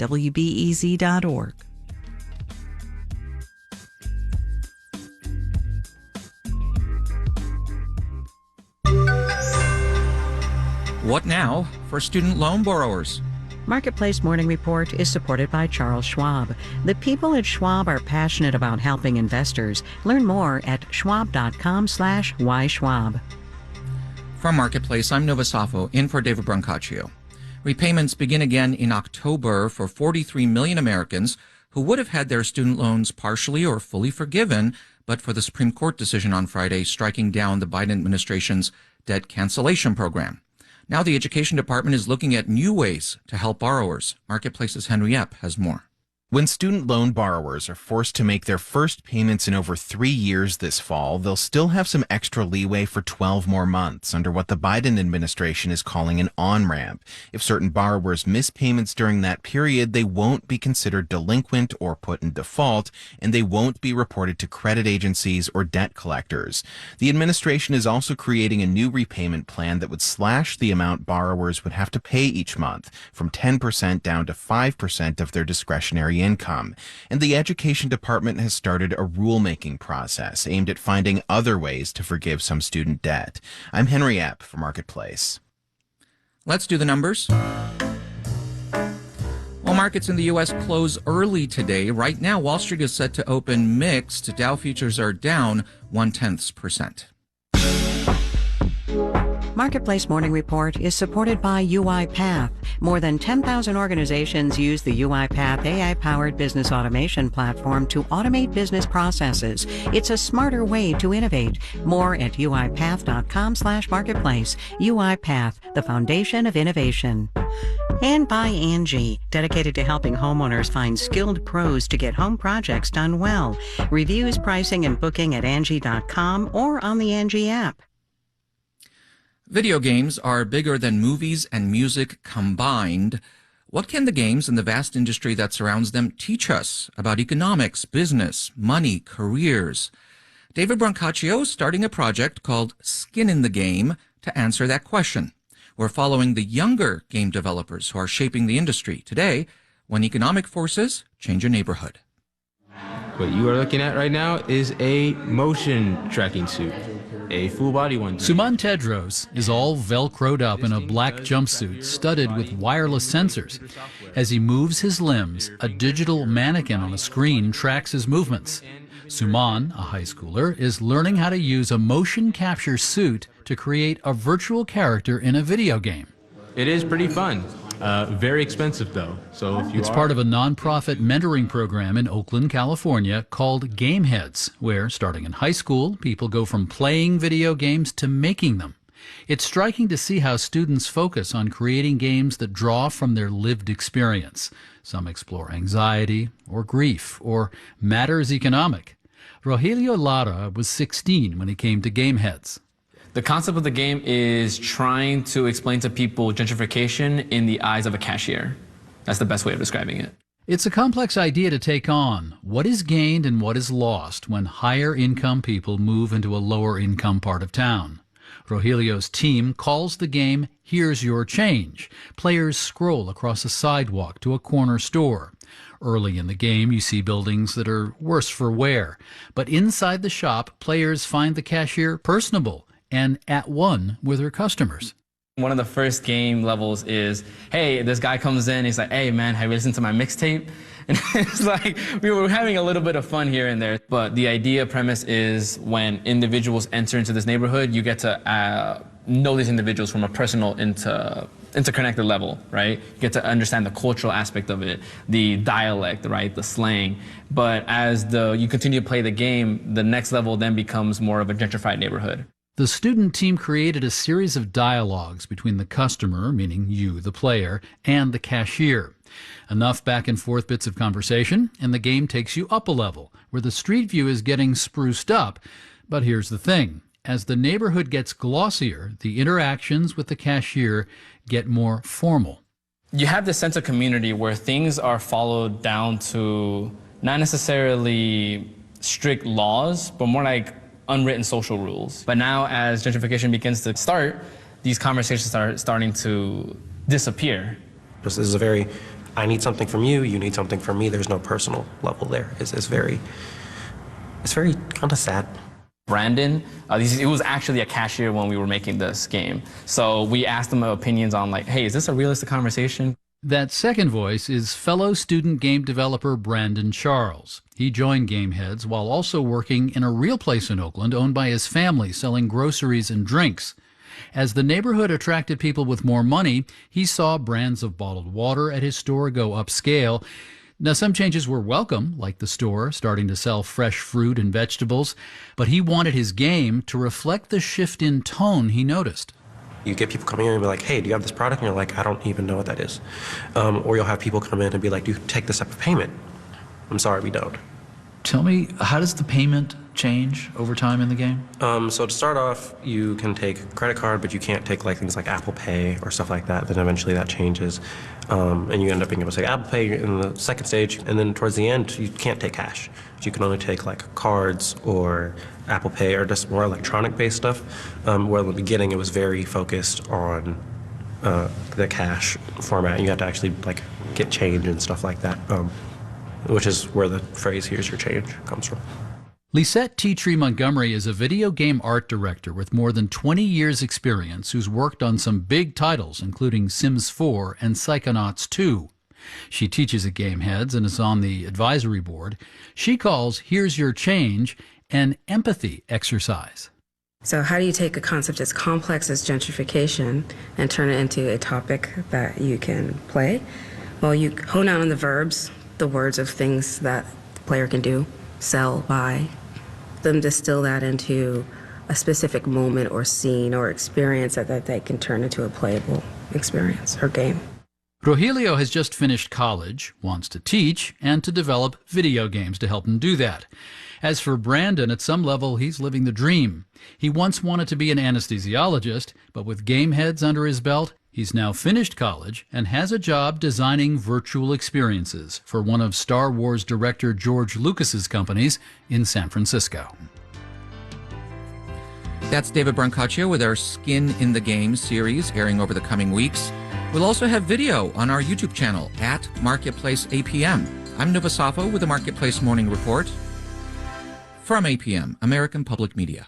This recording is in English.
wbez.org. What now for student loan borrowers? Marketplace Morning Report is supported by Charles Schwab. The people at Schwab are passionate about helping investors. Learn more at schwab.com/whyschwab. From Marketplace, I'm Nova Safo, in for David Brancaccio. Repayments begin again in October for 43 million Americans who would have had their student loans partially or fully forgiven, but for the Supreme Court decision on Friday striking down the Biden administration's debt cancellation program. Now the Education Department is looking at new ways to help borrowers. Marketplace's Henry Epp has more. When student loan borrowers are forced to make their first payments in over 3 years this fall, they'll still have some extra leeway for 12 more months under what the Biden administration is calling an on-ramp. If certain borrowers miss payments during that period, they won't be considered delinquent or put in default, and they won't be reported to credit agencies or debt collectors. The administration is also creating a new repayment plan that would slash the amount borrowers would have to pay each month from 10% down to 5% of their discretionary income. And the Education Department has started a rulemaking process aimed at finding other ways to forgive some student debt. I'm Henry Epp for Marketplace. Let's do the numbers. Well, markets in the U.S. close early today. Right now, Wall Street is set to open mixed. Dow futures are down 0.1%. Marketplace Morning Report is supported by UiPath. More than 10,000 organizations use the UiPath AI-powered business automation platform to automate business processes. It's a smarter way to innovate. More at uipath.com/marketplace. UiPath, the foundation of innovation. And by Angie, dedicated to helping homeowners find skilled pros to get home projects done well. Reviews, pricing, and booking at Angie.com or on the Angie app. Video games are bigger than movies and music combined. What can the games and the vast industry that surrounds them teach us about economics, business, money, careers? David Brancaccio is starting a project called Skin in the Game to answer that question. We're following the younger game developers who are shaping the industry today when economic forces change a neighborhood. What you are looking at right now is a motion tracking suit. A full body one. Suman Tedros is all velcroed up in a black jumpsuit studded with wireless sensors. As he moves his limbs, a digital mannequin on a screen tracks his movements. Suman, a high schooler, is learning how to use a motion capture suit to create a virtual character in a video game. It is pretty fun. Very expensive, though. So if you It's part of a nonprofit mentoring program in Oakland, California called Gameheads, where, starting in high school, people go from playing video games to making them. It's striking to see how students focus on creating games that draw from their lived experience. Some explore anxiety or grief or matters economic. Rogelio Lara was 16 when he came to Gameheads. The concept of the game is trying to explain to people gentrification in the eyes of a cashier. That's the best way of describing it. It's a complex idea to take on. What is gained and what is lost when higher income people move into a lower income part of town? Rogelio's team calls the game Here's Your Change. Players scroll across a sidewalk to a corner store. Early in the game, you see buildings that are worse for wear. But inside the shop, players find the cashier personable and at one with her customers. One of the first game levels is, hey, this guy comes in, he's like, hey man, have you listened to my mixtape? And it's like, we were having a little bit of fun here and there. But the idea premise is when individuals enter into this neighborhood, you get to know these individuals from a personal interconnected level, right? You get to understand the cultural aspect of it, the dialect, right, the slang. But as you continue to play the game, the next level then becomes more of a gentrified neighborhood. The student team created a series of dialogues between the customer, meaning you, the player, and the cashier. Enough back and forth bits of conversation, and the game takes you up a level, where the street view is getting spruced up. But here's the thing. As the neighborhood gets glossier, the interactions with the cashier get more formal. You have this sense of community where things are followed down to not necessarily strict laws, but more like unwritten social rules. But now as gentrification begins to start, these conversations are starting to disappear. This is a very I need something from you, you need something from me. There's no personal level there. It's very kind of sad. Brandon, he was actually a cashier when we were making this game. So we asked him opinions on like, hey, is this a realistic conversation? That second voice is fellow student game developer Brandon Charles. He joined Gameheads while also working in a real place in Oakland owned by his family selling groceries and drinks. As the neighborhood attracted people with more money, he saw brands of bottled water at his store go upscale. Now, some changes were welcome, like the store starting to sell fresh fruit and vegetables, but he wanted his game to reflect the shift in tone he noticed. You get people coming in and be like, hey, do you have this product? And you're like, I don't even know what that is. Or you'll have people come in and be like, do you take this type of payment? I'm sorry, we don't. Tell me, how does the payment change over time in the game? So to start off, you can take credit card, but you can't take like things like Apple Pay or stuff like that. Then eventually that changes, and you end up being able to take Apple Pay in the second stage. And then towards the end, you can't take cash. You can only take like cards or Apple Pay or just more electronic-based stuff. Where in the beginning it was very focused on the cash format. You had to actually like get change and stuff like that, which is where the phrase "here's your change" comes from. Lisette T-Tree Montgomery is a video game art director with more than 20 years' experience who's worked on some big titles, including Sims 4 and Psychonauts 2. She teaches at Gameheads and is on the advisory board. She calls Here's Your Change an empathy exercise. So how do you take a concept as complex as gentrification and turn it into a topic that you can play? Well, you hone out on the verbs, the words of things that the player can do, sell, buy, then distill that into a specific moment or scene or experience that they can turn into a playable experience or game. Rogelio has just finished college, wants to teach, and to develop video games to help him do that. As for Brandon, at some level, he's living the dream. He once wanted to be an anesthesiologist, but with Gameheads under his belt, he's now finished college and has a job designing virtual experiences for one of Star Wars director George Lucas's companies in San Francisco. That's David Brancaccio with our Skin in the Game series airing over the coming weeks. We'll also have video on our YouTube channel at Marketplace APM. I'm Nova Safo with the Marketplace Morning Report from APM, American Public Media.